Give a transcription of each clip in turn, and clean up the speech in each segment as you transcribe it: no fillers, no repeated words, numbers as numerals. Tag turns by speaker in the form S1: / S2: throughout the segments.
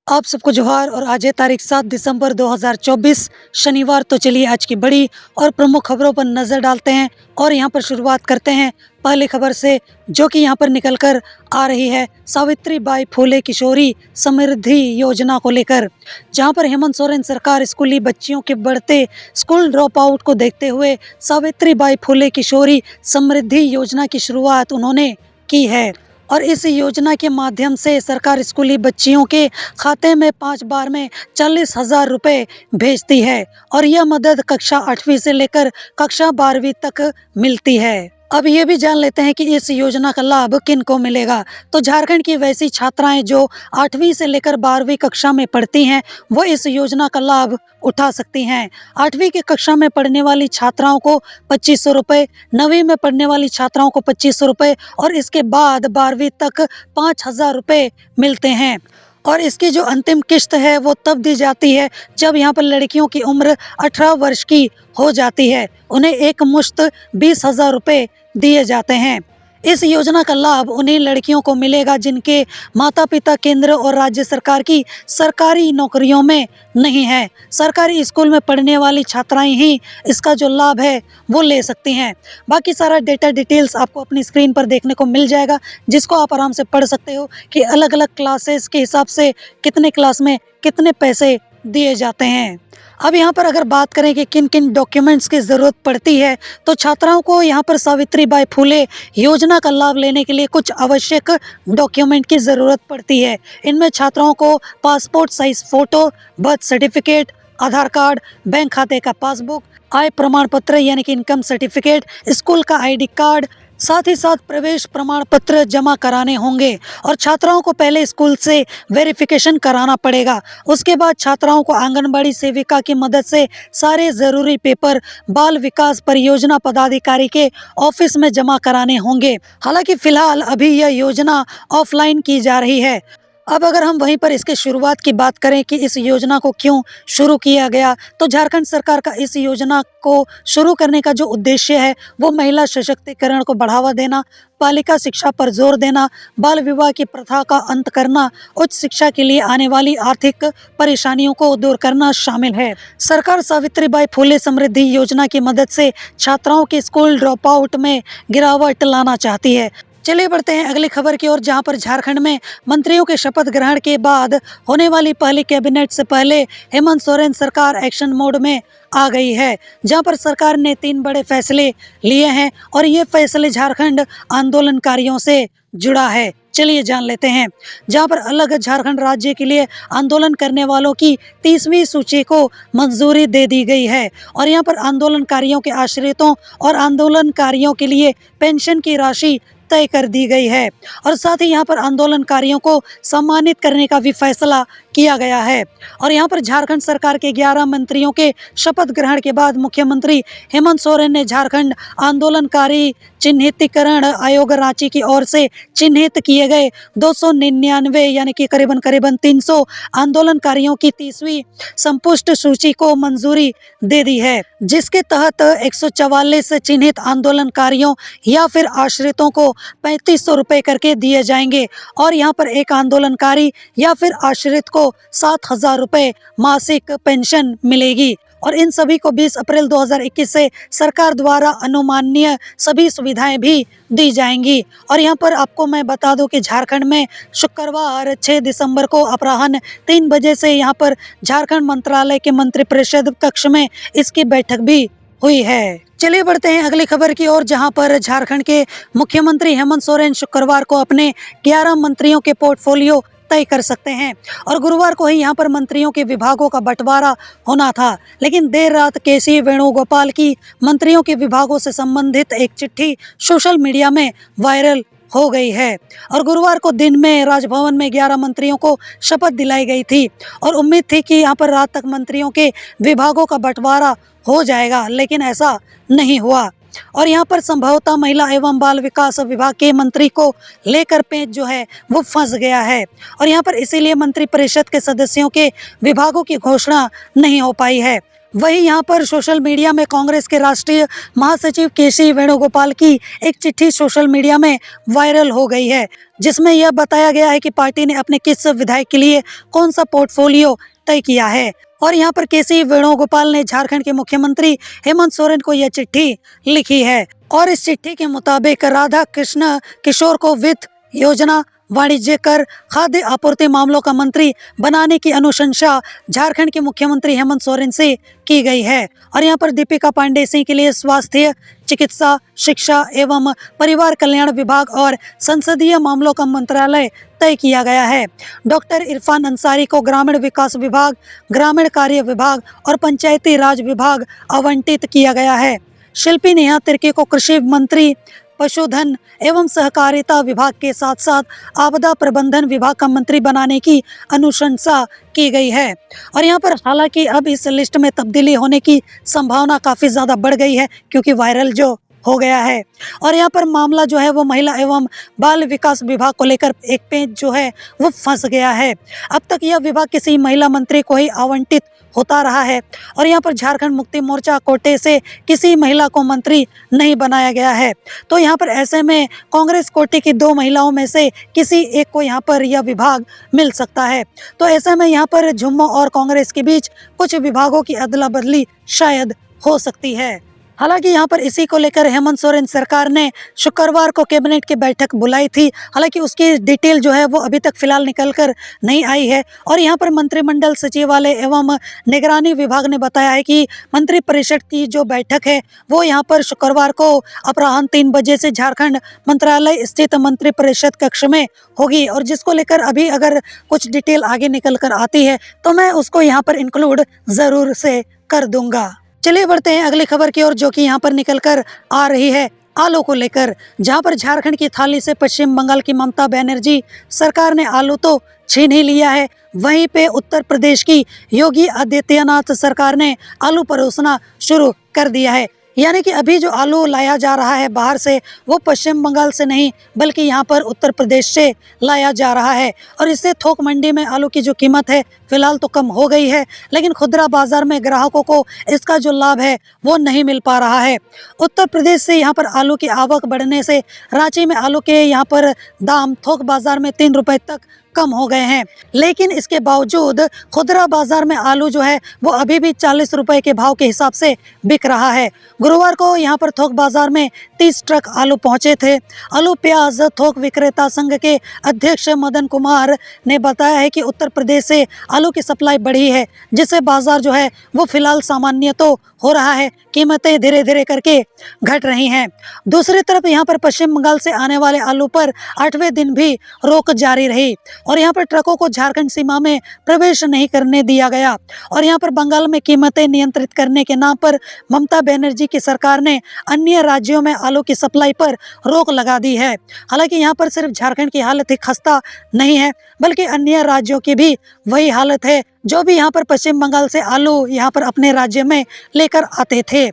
S1: आप सबको जोहार। और आज है तारीख 7 दिसंबर 2024 शनिवार। तो चलिए आज की बड़ी और प्रमुख खबरों पर नज़र डालते हैं और यहाँ पर शुरुआत करते हैं पहली खबर से, जो कि यहाँ पर निकल कर आ रही है सावित्रीबाई फुले किशोरी समृद्धि योजना को लेकर, जहाँ पर हेमंत सोरेन सरकार स्कूली बच्चियों के बढ़ते स्कूल ड्रॉप आउट को देखते हुए सावित्रीबाई फुले किशोरी समृद्धि योजना की शुरुआत उन्होंने की है। और इस योजना के माध्यम से सरकार स्कूली बच्चियों के खाते में 5 बार में 40,000 रुपये भेजती है और यह मदद कक्षा 8वीं से लेकर कक्षा 12वीं तक मिलती है। अब ये भी जान लेते हैं कि इस योजना का लाभ किन को मिलेगा। तो झारखंड की वैसी छात्राएं जो 8वीं से लेकर 12वीं कक्षा में पढ़ती हैं, वो इस योजना का लाभ उठा सकती हैं। 8वीं की कक्षा में पढ़ने वाली छात्राओं को 2500 रुपये, 9वीं में पढ़ने वाली छात्राओं को 2500 रुपये और इसके बाद 12वीं तक 5,000 रुपये मिलते हैं। और इसकी जो अंतिम किश्त है वो तब दी जाती है जब यहाँ पर लड़कियों की उम्र 18 वर्ष की हो जाती है। उन्हें एक मुश्त 20,000 रुपये दिए जाते हैं। इस योजना का लाभ उन्हीं लड़कियों को मिलेगा जिनके माता पिता केंद्र और राज्य सरकार की सरकारी नौकरियों में नहीं है। सरकारी स्कूल में पढ़ने वाली छात्राएं ही इसका जो लाभ है वो ले सकती हैं। बाकी सारा डेटा डिटेल्स आपको अपनी स्क्रीन पर देखने को मिल जाएगा, जिसको आप आराम से पढ़ सकते हो कि अलग अलग क्लासेस के हिसाब से कितने क्लास में कितने पैसे दिए जाते हैं। अब यहाँ पर अगर बात करें कि किन किन डॉक्यूमेंट्स की ज़रूरत पड़ती है, तो छात्राओं को यहाँ पर सावित्रीबाई फुले योजना का लाभ लेने के लिए कुछ आवश्यक डॉक्यूमेंट की ज़रूरत पड़ती है। इनमें छात्राओं को passport size photo, birth certificate, Aadhaar card, bank खाते का पासबुक, आय प्रमाण पत्र यानी कि इनकम सर्टिफिकेट, स्कूल का ID कार्ड, साथ ही साथ प्रवेश प्रमाण पत्र जमा कराने होंगे। और छात्राओं को पहले स्कूल से वेरिफिकेशन कराना पड़ेगा। उसके बाद छात्राओं को आंगनबाड़ी सेविका की मदद से सारे ज़रूरी पेपर बाल विकास परियोजना पदाधिकारी के ऑफिस में जमा कराने होंगे। हालांकि फ़िलहाल अभी यह योजना ऑफलाइन की जा रही है। अब अगर हम वहीं पर इसके शुरुआत की बात करें कि इस योजना को क्यों शुरू किया गया, तो झारखंड सरकार का इस योजना को शुरू करने का जो उद्देश्य है वो महिला सशक्तिकरण को बढ़ावा देना, बालिका शिक्षा पर जोर देना, बाल विवाह की प्रथा का अंत करना, उच्च शिक्षा के लिए आने वाली आर्थिक परेशानियों को दूर करना शामिल है। सरकार सावित्रीबाई फुले समृद्धि योजना की मदद से छात्राओं के स्कूल ड्रॉप आउट में गिरावट लाना चाहती है। चलिए बढ़ते हैं अगली खबर की ओर, जहां पर झारखंड में मंत्रियों के शपथ ग्रहण के बाद होने वाली पहली कैबिनेट से पहले हेमंत सोरेन सरकार एक्शन मोड में आ गई है, जहां पर सरकार ने 3 बड़े फैसले लिए हैं और ये फैसले झारखंड आंदोलनकारियों से जुड़ा है। चलिए जान लेते हैं। जहां पर अलग झारखंड राज्य के लिए आंदोलन करने वालों की 30वीं सूची को मंजूरी दे दी गई है और यहां पर आंदोलनकारियों के आश्रितों और आंदोलनकारियों के लिए पेंशन की राशि तय कर दी गई है। और साथ ही यहाँ पर आंदोलनकारियों को सम्मानित करने का भी फैसला किया गया है। और यहाँ पर झारखंड सरकार के 11 मंत्रियों के शपथ ग्रहण के बाद मुख्यमंत्री हेमंत सोरेन ने झारखंड आंदोलनकारी चिन्हितीकरण आयोग रांची की ओर से चिन्हित किए गए 299 यानी कि करीबन 300 आंदोलनकारियों की 30वीं संपुष्ट सूची को मंजूरी दे दी है, जिसके तहत 144 चिन्हित आंदोलनकारियों या फिर आश्रितों को 3500 रुपये करके दिए जाएंगे और यहाँ पर एक आंदोलनकारी या फिर आश्रित को 7,000 रुपये मासिक पेंशन मिलेगी। और इन सभी को 20 अप्रैल 2021 से सरकार द्वारा अनुमाननीय सभी सुविधाएं भी दी जाएंगी। और यहाँ पर आपको मैं बता दूं कि झारखंड में शुक्रवार 6 दिसंबर को अपराह्न 3 बजे से यहाँ पर झारखंड मंत्रालय के मंत्रिपरिषद कक्ष में इसकी बैठक भी हुई है। चलिए बढ़ते हैं अगली खबर की ओर, जहां पर झारखंड के मुख्यमंत्री हेमंत सोरेन शुक्रवार को अपने 11 मंत्रियों के पोर्टफोलियो तय कर सकते हैं। और गुरुवार को ही यहां पर मंत्रियों के विभागों का बंटवारा होना था, लेकिन देर रात केसी वेणुगोपाल की मंत्रियों के विभागों से संबंधित एक चिट्ठी सोशल मीडिया में वायरल हो गई है। और गुरुवार को दिन में राजभवन में 11 मंत्रियों को शपथ दिलाई गई थी और उम्मीद थी कि यहाँ पर रात तक मंत्रियों के विभागों का बंटवारा हो जाएगा, लेकिन ऐसा नहीं हुआ। और यहाँ पर संभवतः महिला एवं बाल विकास विभाग के मंत्री को लेकर पेंच जो है वो फंस गया है और यहाँ पर इसीलिए मंत्रिपरिषद के सदस्यों के विभागों की घोषणा नहीं हो पाई है। वहीं यहाँ पर सोशल मीडिया में कांग्रेस के राष्ट्रीय महासचिव केसी वेणुगोपाल की एक चिट्ठी सोशल मीडिया में वायरल हो गई है, जिसमें यह बताया गया है कि पार्टी ने अपने किस विधायक के लिए कौन सा पोर्टफोलियो तय किया है। और यहाँ पर केसी वेणुगोपाल ने झारखंड के मुख्यमंत्री हेमंत सोरेन को यह चिट्ठी लिखी है और इस चिट्ठी के मुताबिक राधा कृष्ण किशोर को वित्त, योजना, वाणिज्य कर, खाद्य आपूर्ति मामलों का मंत्री बनाने की अनुशंसा झारखंड के मुख्यमंत्री हेमंत सोरेन से की गई है। और यहाँ पर दीपिका पांडे सिंह के लिए स्वास्थ्य, चिकित्सा, शिक्षा एवं परिवार कल्याण विभाग और संसदीय मामलों का मंत्रालय तय किया गया है। डॉक्टर इरफान अंसारी को ग्रामीण विकास विभाग, ग्रामीण कार्य विभाग और पंचायती राज विभाग आवंटित किया गया है। शिल्पी नेहा तिर्की को कृषि मंत्री, पशुधन एवं सहकारिता विभाग के साथ साथ आपदा प्रबंधन विभाग का मंत्री बनाने की अनुशंसा की गई है। और यहाँ पर हालांकि अब इस लिस्ट में तब्दीली होने की संभावना काफ़ी ज़्यादा बढ़ गई है क्योंकि वायरल जो हो गया है। और यहाँ पर मामला जो है वो महिला एवं बाल विकास विभाग को लेकर एक पेंच जो है वो फंस गया है। अब तक यह विभाग किसी महिला मंत्री को ही आवंटित होता रहा है और यहाँ पर झारखंड मुक्ति मोर्चा कोटे से किसी महिला को मंत्री नहीं बनाया गया है। तो यहाँ पर ऐसे में कांग्रेस कोटे की 2 महिलाओं में से किसी एक को यहाँ पर यह विभाग मिल सकता है। तो ऐसे में यहाँ पर झुम्मो और कांग्रेस के बीच कुछ विभागों की अदला बदली शायद हो सकती है। हालांकि यहाँ पर इसी को लेकर हेमंत सोरेन सरकार ने शुक्रवार को कैबिनेट की बैठक बुलाई थी। हालांकि उसकी डिटेल जो है वो अभी तक फिलहाल निकल कर नहीं आई है। और यहाँ पर मंत्रिमंडल सचिवालय एवं निगरानी विभाग ने बताया है कि मंत्रिपरिषद की जो बैठक है वो यहाँ पर शुक्रवार को अपराह्न 3 बजे से झारखंड मंत्रालय स्थित मंत्रिपरिषद कक्ष में होगी। और जिसको लेकर अभी अगर कुछ डिटेल आगे निकल कर आती है तो मैं उसको यहाँ पर इंक्लूड ज़रूर से कर दूंगा। चलिए बढ़ते हैं अगली खबर की ओर, जो कि यहाँ पर निकल कर आ रही है आलू को लेकर, जहाँ पर झारखंड की थाली से पश्चिम बंगाल की ममता बनर्जी सरकार ने आलू तो छीन ही लिया है, वहीं पे उत्तर प्रदेश की योगी आदित्यनाथ सरकार ने आलू परोसना शुरू कर दिया है। यानी कि अभी जो आलू लाया जा रहा है बाहर से वो पश्चिम बंगाल से नहीं बल्कि यहाँ पर उत्तर प्रदेश से लाया जा रहा है। और इससे थोक मंडी में आलू की जो कीमत है फिलहाल तो कम हो गई है, लेकिन खुदरा बाजार में ग्राहकों को इसका जो लाभ है वो नहीं मिल पा रहा है। उत्तर प्रदेश से यहाँ पर आलू की आवक बढ़ने से रांची में आलू के यहाँ पर दाम थोक बाजार में 3 रुपए तक कम हो गए हैं, लेकिन इसके बावजूद खुदरा बाजार में आलू जो है वो अभी भी 40 रुपए के भाव के हिसाब से बिक रहा है। गुरुवार को यहाँ पर थोक बाजार में 30 ट्रक आलू पहुंचे थे। आलू प्याज थोक विक्रेता संघ के अध्यक्ष मदन कुमार ने बताया है कि उत्तर प्रदेश से आलू की सप्लाई बढ़ी है, जिससे बाजार जो है वो फिलहाल सामान्य तो हो रहा है, कीमतें धीरे धीरे करके घट रही हैं। दूसरी तरफ यहाँ पर पश्चिम बंगाल से आने वाले आलू पर 8वें दिन भी रोक जारी रही और यहाँ पर ट्रकों को झारखंड सीमा में प्रवेश नहीं करने दिया गया। और यहाँ पर बंगाल में कीमतें नियंत्रित करने के नाम पर ममता बनर्जी की सरकार ने अन्य राज्यों में आलू की सप्लाई पर रोक लगा दी है। हालांकि यहाँ पर सिर्फ झारखंड की हालत ही खस्ता नहीं है बल्कि अन्य राज्यों की भी वही हालत है, जो भी यहाँ पर पश्चिम बंगाल से आलू यहाँ पर अपने राज्य में लेकर आते थे।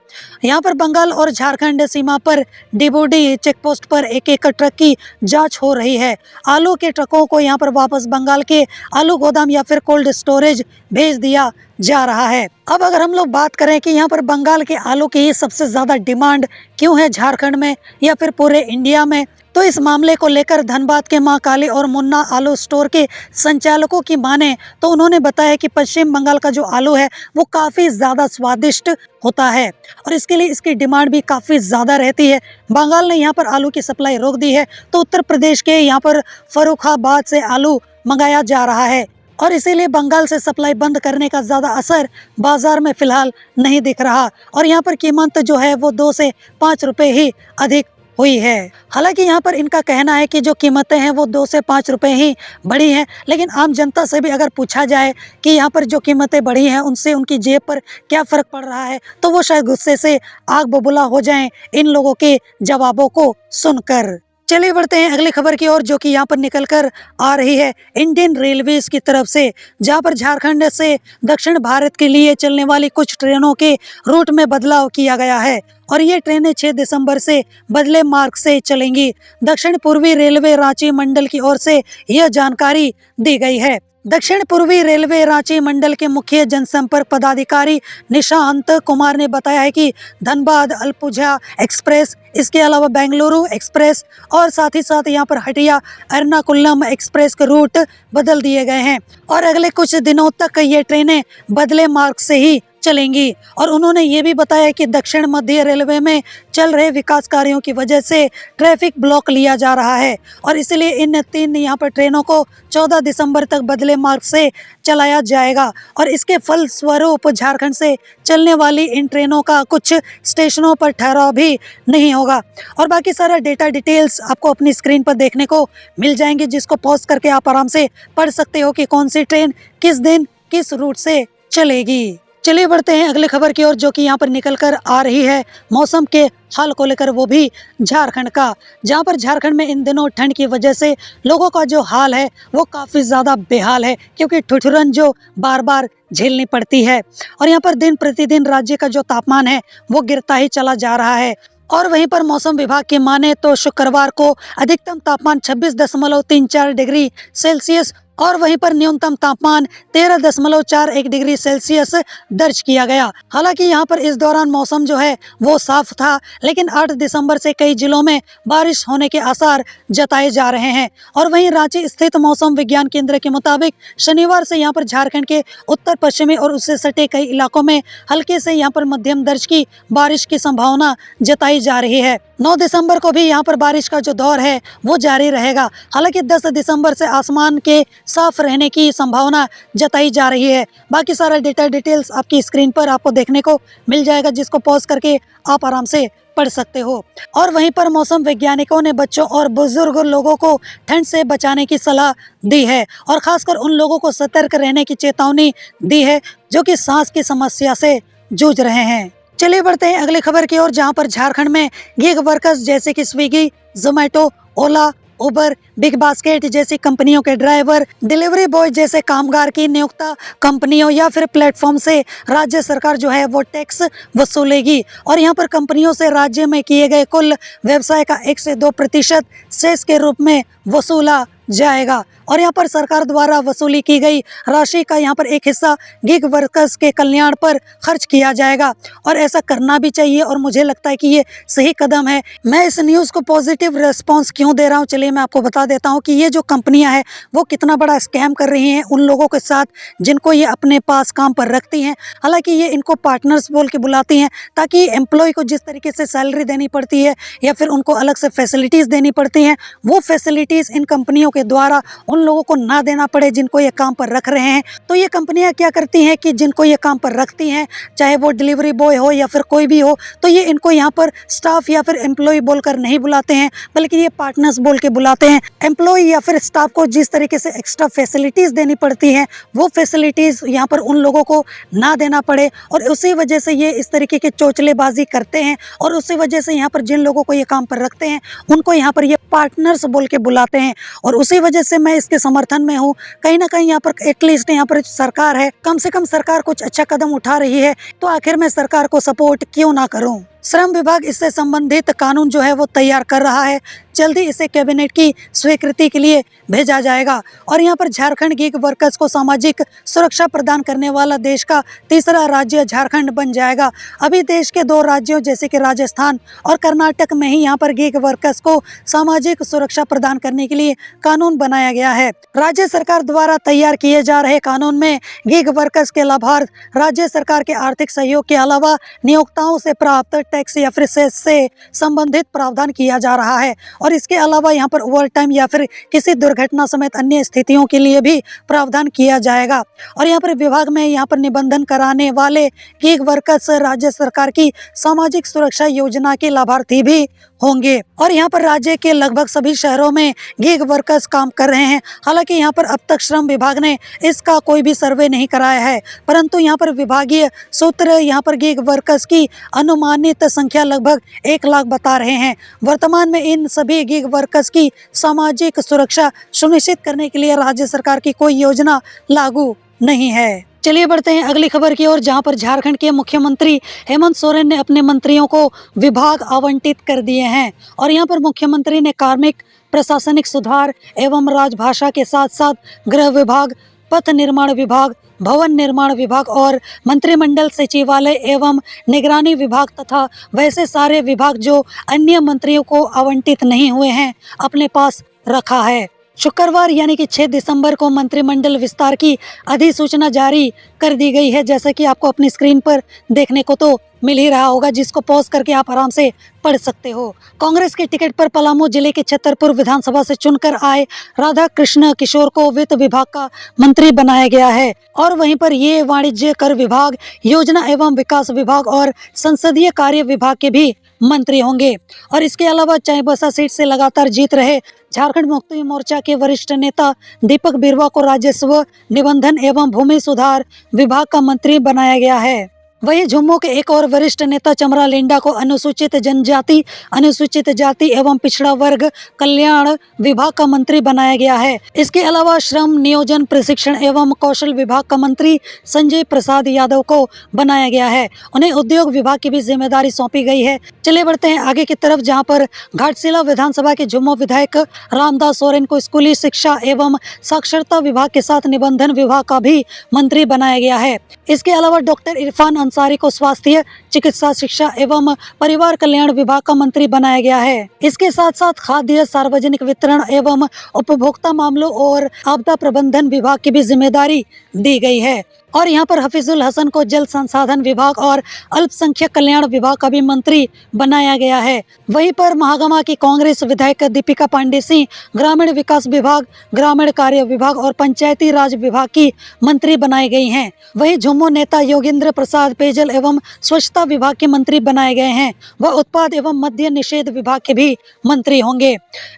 S1: यहाँ पर बंगाल और झारखंड सीमा पर डिबोडी चेकपोस्ट पर एक एक ट्रक की जांच हो रही है। आलू के ट्रकों को यहाँ पर वापस बंगाल के आलू गोदाम या फिर कोल्ड स्टोरेज भेज दिया जा रहा है। अब अगर हम लोग बात करें कि यहाँ पर बंगाल के आलू की सबसे ज़्यादा डिमांड क्यों है झारखंड में या फिर पूरे इंडिया में, तो इस मामले को लेकर धनबाद के मां काली और मुन्ना आलू स्टोर के संचालकों की माने तो उन्होंने बताया कि पश्चिम बंगाल का जो आलू है वो काफ़ी ज़्यादा स्वादिष्ट होता है और इसके लिए इसकी डिमांड भी काफ़ी ज़्यादा रहती है। बंगाल ने यहाँ पर आलू की सप्लाई रोक दी है तो उत्तर प्रदेश के यहाँ पर फर्रुखाबाद से आलू मंगाया जा रहा है और इसीलिए बंगाल से सप्लाई बंद करने का ज़्यादा असर बाज़ार में फ़िलहाल नहीं दिख रहा और यहाँ पर कीमत जो है वो 2 से 5 रुपये ही अधिक हुई है। हालांकि यहाँ पर इनका कहना है कि जो कीमतें हैं वो 2 से 5 रुपए ही बढ़ी हैं, लेकिन आम जनता से भी अगर पूछा जाए कि यहाँ पर जो कीमतें बढ़ी हैं उनसे उनकी जेब पर क्या फ़र्क पड़ रहा है तो वो शायद गुस्से से आग बबूला हो जाएं इन लोगों के जवाबों को सुनकर। चलिए बढ़ते हैं अगली खबर की ओर, जो कि यहाँ पर निकल कर आ रही है इंडियन रेलवेज की तरफ से, जहाँ पर झारखंड से दक्षिण भारत के लिए चलने वाली कुछ ट्रेनों के रूट में बदलाव किया गया है और ये ट्रेनें 6 दिसंबर से बदले मार्ग से चलेंगी। दक्षिण पूर्वी रेलवे रांची मंडल की ओर से यह जानकारी दी गई है। दक्षिण पूर्वी रेलवे रांची मंडल के मुख्य जनसंपर्क पदाधिकारी निशांत कुमार ने बताया है कि धनबाद अलपुझा एक्सप्रेस, इसके अलावा बेंगलुरु एक्सप्रेस और साथ ही साथ यहाँ पर हटिया एर्नाकुलम एक्सप्रेस के रूट बदल दिए गए हैं और अगले कुछ दिनों तक ये ट्रेनें बदले मार्ग से ही चलेंगी। और उन्होंने ये भी बताया कि दक्षिण मध्य रेलवे में चल रहे विकास कार्यों की वजह से ट्रैफिक ब्लॉक लिया जा रहा है और इसलिए इन 3 यहाँ पर ट्रेनों को 14 दिसंबर तक बदले मार्ग से चलाया जाएगा और इसके फलस्वरूप झारखंड से चलने वाली इन ट्रेनों का कुछ स्टेशनों पर ठहराव भी नहीं होगा। और बाकी सारा डेटा डिटेल्स आपको अपनी स्क्रीन पर देखने को मिल जाएंगे, जिसको पॉज करके आप आराम से पढ़ सकते हो कि कौन सी ट्रेन किस दिन किस रूट से चलेगी। चलिए बढ़ते हैं अगले खबर की ओर, जो कि यहाँ पर निकल कर आ रही है मौसम के हाल को लेकर, वो भी झारखंड का, जहाँ पर झारखंड में इन दिनों ठंड की वजह से लोगों का जो हाल है वो काफ़ी ज़्यादा बेहाल है, क्योंकि ठिठुरन जो बार बार झेलनी पड़ती है और यहाँ पर दिन प्रतिदिन राज्य का जो तापमान है वो गिरता ही चला जा रहा है। और वहीं पर मौसम विभाग की माने तो शुक्रवार को अधिकतम तापमान 26.34 डिग्री सेल्सियस और वहीं पर न्यूनतम तापमान 13.41 डिग्री सेल्सियस दर्ज किया गया। हालांकि यहाँ पर इस दौरान मौसम जो है वो साफ था, लेकिन 8 दिसंबर से कई जिलों में बारिश होने के आसार जताए जा रहे हैं। और वहीं रांची स्थित मौसम विज्ञान केंद्र के मुताबिक शनिवार से यहाँ पर झारखंड के उत्तर पश्चिमी और उससे सटे कई इलाकों में हल्के से यहाँ पर मध्यम दर्ज की बारिश की संभावना जताई जा रही है। 9 दिसंबर को भी यहाँ पर बारिश का जो दौर है वो जारी रहेगा। हालांकि 10 दिसंबर से आसमान के साफ रहने की संभावना जताई जा रही है। बाकी सारा डेटा डिटेल्स आपकी स्क्रीन पर आपको देखने को मिल जाएगा, जिसको पॉज करके आप आराम से पढ़ सकते हो। और वहीं पर मौसम वैज्ञानिकों ने बच्चों और बुजुर्ग लोगों को ठंड से बचाने की सलाह दी है और खासकर उन लोगों को सतर्क रहने की चेतावनी दी है जो कि सांस की समस्या से जूझ रहे हैं। चलिए बढ़ते हैं अगली खबर की ओर, जहां पर झारखंड में गिग वर्कर्स जैसे कि स्विगी, जोमेटो, ओला, उबर, बिग बास्केट जैसी कंपनियों के ड्राइवर, डिलीवरी बॉय जैसे कामगार की नियोक्ता कंपनियों या फिर प्लेटफॉर्म से राज्य सरकार जो है वो टैक्स वसूलेगी और यहाँ पर कंपनियों से राज्य में किए गए कुल व्यवसाय का 1 से 2% सेस के रूप में वसूला जाएगा। और यहाँ पर सरकार द्वारा वसूली की गई राशि का यहाँ पर एक हिस्सा गिग वर्कर्स के कल्याण पर खर्च किया जाएगा और ऐसा करना भी चाहिए और मुझे लगता है कि ये सही कदम है। मैं इस न्यूज़ को पॉजिटिव रिस्पांस क्यों दे रहा हूँ, चलिए मैं आपको बता देता हूँ कि ये जो कंपनियां हैं वो कितना बड़ा स्कैम कर रही हैं उन लोगों के साथ जिनको ये अपने पास काम पर रखती हैं। हालांकि ये इनको पार्टनर्स बोल के बुलाती हैं ताकि एम्प्लॉय को जिस तरीके से सैलरी देनी पड़ती है या फिर उनको अलग से फैसिलिटीज़ देनी पड़ती हैं, वो फैसिलिटीज़ इन कंपनियों के द्वारा उन लोगों को ना देना पड़े जिनको ये काम पर रख रहे हैं। तो ये कंपनियां क्या करती हैं कि जिनको ये काम पर रखती हैं, चाहे वो डिलीवरी बॉय हो या फिर कोई भी हो, तो ये इनको यहाँ पर स्टाफ या फिर एम्प्लॉय बोलकर नहीं बुलाते हैं, बल्कि ये पार्टनर्स बोल के बुलाते हैं। एम्प्लॉय या फिर स्टाफ को जिस तरीके से एक्स्ट्रा फैसिलिटीज़ देनी पड़ती हैं वो फैसिलिटीज़ यहाँ पर उन लोगों को ना देना पड़े और उसी वजह से ये इस तरीके की चोचलेबाजी करते हैं और उसी वजह से यहाँ पर जिन लोगों को ये काम पर रखते हैं उनको यहाँ पर ये पार्टनर्स बोल के बुलाते हैं। और उसी वजह से मैं इसके समर्थन में हूँ। कहीं ना कहीं यहाँ पर एटलीस्ट यहाँ पर सरकार है, कम से कम सरकार कुछ अच्छा कदम उठा रही है, तो आखिर मैं सरकार को सपोर्ट क्यों ना करूँ। श्रम विभाग इससे संबंधित कानून जो है वो तैयार कर रहा है, जल्दी इसे कैबिनेट की स्वीकृति के लिए भेजा जाएगा। और यहाँ पर झारखंड गिग वर्कर्स को सामाजिक सुरक्षा प्रदान करने वाला देश का तीसरा राज्य झारखंड बन जाएगा। अभी देश के 2 राज्यों जैसे कि राजस्थान और कर्नाटक में ही यहाँ पर गिग वर्कर्स को सामाजिक सुरक्षा प्रदान करने के लिए कानून बनाया गया है। राज्य सरकार द्वारा तैयार किए जा रहे कानून में गिग वर्कर्स के लाभार्थ राज्य सरकार के आर्थिक सहयोग के अलावा नियोक्ताओं से प्राप्त टैक्स या फिर सेस से संबंधित प्रावधान किया जा रहा है। और इसके अलावा यहाँ पर ओवर टाइम या फिर किसी दुर्घटना समेत अन्य स्थितियों के लिए भी प्रावधान किया जाएगा। और यहाँ पर विभाग में यहाँ पर निबंधन कराने वाले गिग वर्कर्स राज्य सरकार की सामाजिक सुरक्षा योजना के लाभार्थी भी होंगे। और यहाँ पर राज्य के लगभग सभी शहरों में गिग वर्कर्स काम कर रहे हैं। हालांकि यहाँ पर अब तक श्रम विभाग ने इसका कोई भी सर्वे नहीं कराया है, परंतु यहाँ पर विभागीय सूत्र यहाँ पर गिग वर्कर्स की अनुमानित संदिग्ध संख्या लगभग 1 लाख बता रहे हैं। वर्तमान में इन सभी गिग वर्कर्स की सामाजिक सुरक्षा सुनिश्चित करने के लिए राज्य सरकार की कोई योजना लागू नहीं है। चलिए बढ़ते हैं अगली खबर की ओर, जहां पर झारखंड के मुख्यमंत्री हेमंत सोरेन ने अपने मंत्रियों को विभाग आवंटित कर दिए हैं। और यहां पर मुख्यमंत्री ने कार्मिक, प्रशासनिक सुधार एवं राजभाषा के साथ साथ गृह विभाग, पथ निर्माण विभाग, भवन निर्माण विभाग और मंत्रिमंडल सचिवालय एवं निगरानी विभाग तथा वैसे सारे विभाग जो अन्य मंत्रियों को आवंटित नहीं हुए हैं अपने पास रखा है। शुक्रवार यानी कि 6 दिसंबर को मंत्रिमंडल विस्तार की अधिसूचना जारी कर दी गई है, जैसा कि आपको अपनी स्क्रीन पर देखने को तो मिल ही रहा होगा, जिसको पॉज करके आप आराम से पढ़ सकते हो। कांग्रेस के टिकट पर पलामू जिले के छतरपुर विधानसभा से चुनकर आए राधा कृष्ण किशोर को वित्त विभाग का मंत्री बनाया गया है। और वहीं पर ये वाणिज्य कर विभाग, योजना एवं विकास विभाग और संसदीय कार्य विभाग के भी मंत्री होंगे। और इसके अलावा चाईबासा सीट से लगातार जीत रहे झारखंड मुक्ति मोर्चा के वरिष्ठ नेता दीपक बिरुवा को राजस्व, निबंधन एवं भूमि सुधार विभाग का मंत्री बनाया गया है। वहीं झुम्मू के एक और वरिष्ठ नेता चमरा लिंडा को अनुसूचित जनजाति, अनुसूचित जाति एवं पिछड़ा वर्ग कल्याण विभाग का मंत्री बनाया गया है। इसके अलावा श्रम, नियोजन, प्रशिक्षण एवं कौशल विभाग का मंत्री संजय प्रसाद यादव को बनाया गया है। उन्हें उद्योग विभाग की भी जिम्मेदारी सौंपी गई है। चलिए बढ़ते हैं आगे की तरफ, जहां पर घाटशिला विधानसभा के झुम्मू विधायक रामदास सोरेन को स्कूली शिक्षा एवं साक्षरता विभाग के साथ निबंधन विभाग का भी मंत्री बनाया गया है। इसके अलावा डॉक्टर इरफान अंसारी को स्वास्थ्य, चिकित्सा, शिक्षा एवं परिवार कल्याण विभाग का मंत्री बनाया गया है। इसके साथ साथ खाद्य, सार्वजनिक वितरण एवं उपभोक्ता मामलों और आपदा प्रबंधन विभाग की भी जिम्मेदारी दी गई है। और यहाँ पर हफीजुल हसन को जल संसाधन विभाग और अल्पसंख्यक कल्याण विभाग का भी मंत्री बनाया गया है। वहीं पर महागमा की कांग्रेस विधायक दीपिका पांडे सिंह ग्रामीण विकास विभाग, ग्रामीण कार्य विभाग और पंचायती राज विभाग की मंत्री बनाई गई हैं। वहीं झुम्मू नेता योगेंद्र प्रसाद पेयजल एवं स्वच्छता विभाग के मंत्री बनाए गए हैं। वह उत्पाद एवं मद्य निषेध विभाग के भी मंत्री होंगे।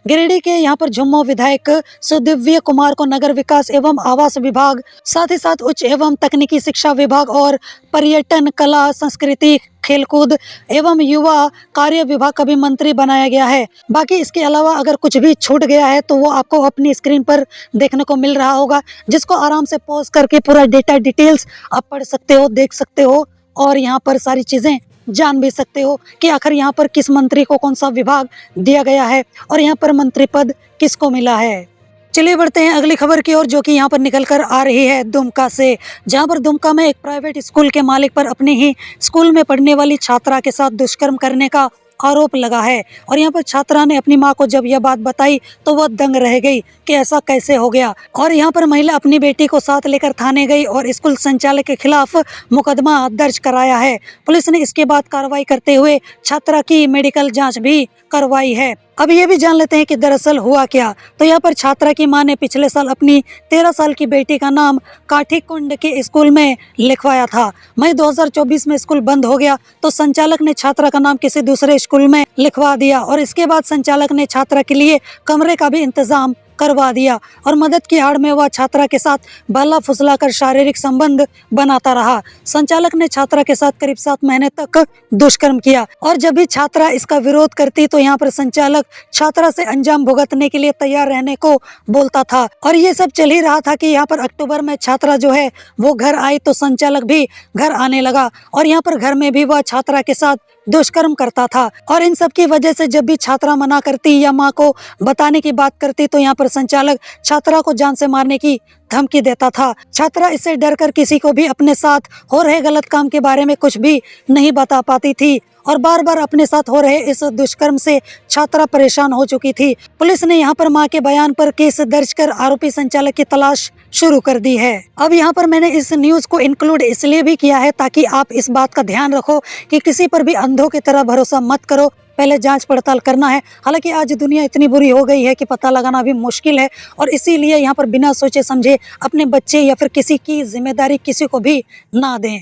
S1: गिरिडीह के यहाँ पर झुम्मू विधायक सुदिव्य कुमार को नगर विकास एवं आवास विभाग, साथ ही साथ उच्च एवं तकनीकी शिक्षा विभाग और पर्यटन, कला, संस्कृति, खेलकूद एवं युवा कार्य विभाग का भी मंत्री बनाया गया है। बाकी इसके अलावा अगर कुछ भी छूट गया है तो वो आपको अपनी स्क्रीन पर देखने को मिल रहा होगा, जिसको आराम से पॉज करके पूरा डेटा डिटेल्स आप पढ़ सकते हो, देख सकते हो और यहाँ पर सारी चीजें जान भी सकते हो कि आखिर यहाँ पर किस मंत्री को कौन सा विभाग दिया गया है और यहाँ पर मंत्री पद किसको मिला है। चलिए बढ़ते हैं अगली खबर की ओर, जो कि यहाँ पर निकल कर आ रही है दुमका से, जहाँ पर दुमका में एक प्राइवेट स्कूल के मालिक पर अपनी ही स्कूल में पढ़ने वाली छात्रा के साथ दुष्कर्म करने का आरोप लगा है। और यहाँ पर छात्रा ने अपनी मां को जब यह बात बताई तो वह दंग रह गई कि ऐसा कैसे हो गया। और यहाँ पर महिला अपनी बेटी को साथ लेकर थाने गई और स्कूल संचालक के खिलाफ मुकदमा दर्ज कराया है। पुलिस ने इसके बाद कार्रवाई करते हुए छात्रा की मेडिकल जांच भी करवाई है। अब ये भी जान लेते हैं कि दरअसल हुआ क्या। तो यहाँ पर छात्रा की मां ने पिछले साल अपनी 13 साल की बेटी का नाम काठीकुंड के स्कूल में लिखवाया था। मई 2024 में स्कूल बंद हो गया तो संचालक ने छात्रा का नाम किसी दूसरे स्कूल में लिखवा दिया और इसके बाद संचालक ने छात्रा के लिए कमरे का भी इंतजाम करवा दिया और मदद की आड़ में वह छात्रा के साथ बहला फुसलाकर शारीरिक संबंध बनाता रहा। संचालक ने छात्रा के साथ करीब 7 महीने तक दुष्कर्म किया और जब भी छात्रा इसका विरोध करती तो यहाँ पर संचालक छात्रा से अंजाम भुगतने के लिए तैयार रहने को बोलता था। और ये सब चल ही रहा था कि यहाँ पर अक्टूबर में छात्रा जो है वो घर आई तो संचालक भी घर आने लगा और यहाँ पर घर में भी वह छात्रा के साथ दुष्कर्म करता था। और इन सब की वजह से जब भी छात्रा मना करती या माँ को बताने की बात करती तो यहाँ पर संचालक छात्रा को जान से मारने की धमकी देता था। छात्रा इससे डरकर किसी को भी अपने साथ हो रहे गलत काम के बारे में कुछ भी नहीं बता पाती थी और बार बार अपने साथ हो रहे इस दुष्कर्म से छात्रा परेशान हो चुकी थी। पुलिस ने यहाँ पर मां के बयान पर केस दर्ज कर आरोपी संचालक की तलाश शुरू कर दी है। अब यहाँ पर मैंने इस न्यूज को इंक्लूड इसलिए भी किया है ताकि आप इस बात का ध्यान रखो कि किसी पर भी अंधों की तरह भरोसा मत करो, पहले जांच पड़ताल करना है। हालांकि आज दुनिया इतनी बुरी हो गई है कि पता लगाना भी मुश्किल है और इसीलिए यहाँ पर बिना सोचे समझे अपने बच्चे या फिर किसी की जिम्मेदारी किसी को भी ना दें।